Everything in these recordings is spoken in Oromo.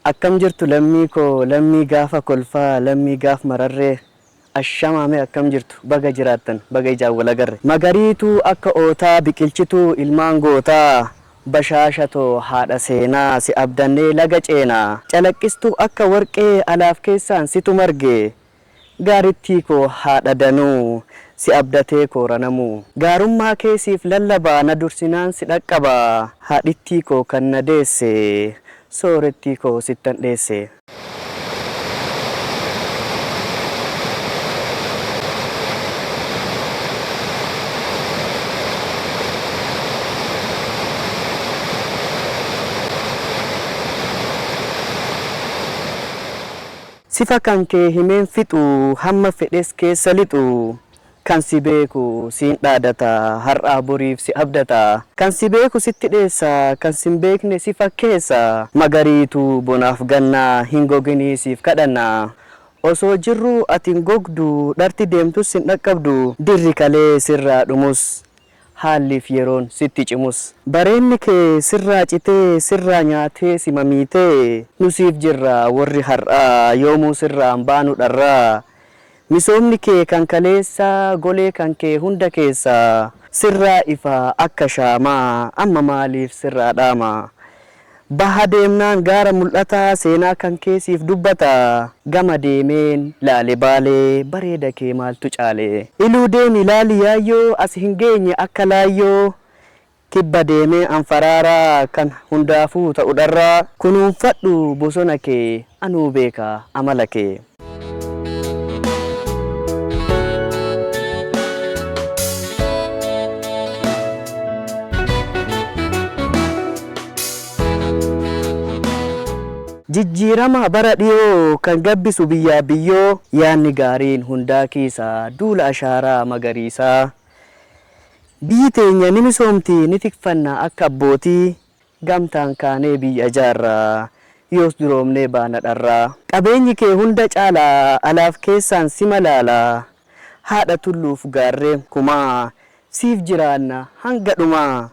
akkam jirtu lammii koo lammii gaafa kolfaa lammii gaaf mararree ashamaame akkam jirtu baga jiraattan baga ijaan wal agarre magariitu akka ootaa biqilchitu ilmaan gootaa bashaashatoo haadha seenaa si abdannee laga ceenaa calaqqistu akka warqee alaaf keessaan situ marge gaarittii koo haadha danuu si abdatee kooranamuu gaarummaa keesiif lallabaa na dursinaan si dhaqqabaa haadhittii koo kan na deesse soorettii koo sittan dheesse. Sifa kan kee himeen fixu hamma fedhes keessa lixu kan si beeku siin dhaadata har'aa boriif si abdata kan si beeku sitti dheessa kan sin beekne si fakkeessa magariitu bonaaf gannaa hin goginii siif kadhannaa osoo jirru atin gogdu dharti deemtus sin dhaqqabdu dirri kalee sirraa dhumus haalliif yeroon sitti cimus bareenni kee sirraa citee sirraa nyaatee si mamiitee nusiif jirra warri har'aa yoomuu sirraan baanu dharraa misoomni kee kan kaleessa golee kan kee hunda keessa sirraa ifa akka shaamaa amma maaliif sirraa dhaama baha deemnaan gaara mul'ataa seenaa kan keesiif dubbata gama deemeen laale baalee bareeda kee maaltu caale iluu deemi laali yaayyoo as hin geenye akka laayyoo kibba deemee anfaraaraa kan hundaafuu ta'u dharraa kunuunfadhu bosona kee anuu beeka amala kee. Jijjiirama bara dhiyoo kan gabbisu biyyaa biyyoo yaanni gaariin hundaa keessa duula ashaaraa magariisaa biyyi teenya ni misoomti ni tikfanna akka abbootii gamtaan kaanee biyya ijaarraa yoos duroomnee baana dharraa qabeenyi kee hunda caalaa alaaf keessaan si malaalaa haadha tulluuf gaarreen kumaa siif jiraanna hanga dhumaa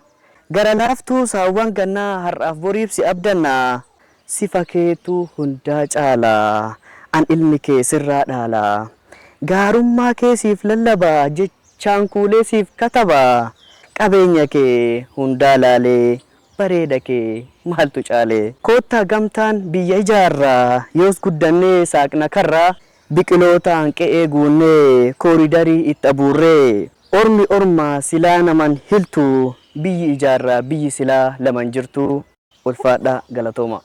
gara laaftuu saawwan gannaa har'aaf boriif si abdannaa sifa keetu hundaa caalaa an ilmi kee sirraa dhaalaa gaarummaa keesiif lallabaa jechaan kuulee siif katabaa qabeenya kee hundaa laalee bareeda kee maaltu caalee koottaa gamtaan biyya ijaarraa yoos guddannee saaqna karraa biqilootaan qe'ee guunnee kooridarii itti abuurree ormi ormaa silaa naman hiltu biyyi ijaarraa biyyi silaa laman jirtu ulfaadha galatooma.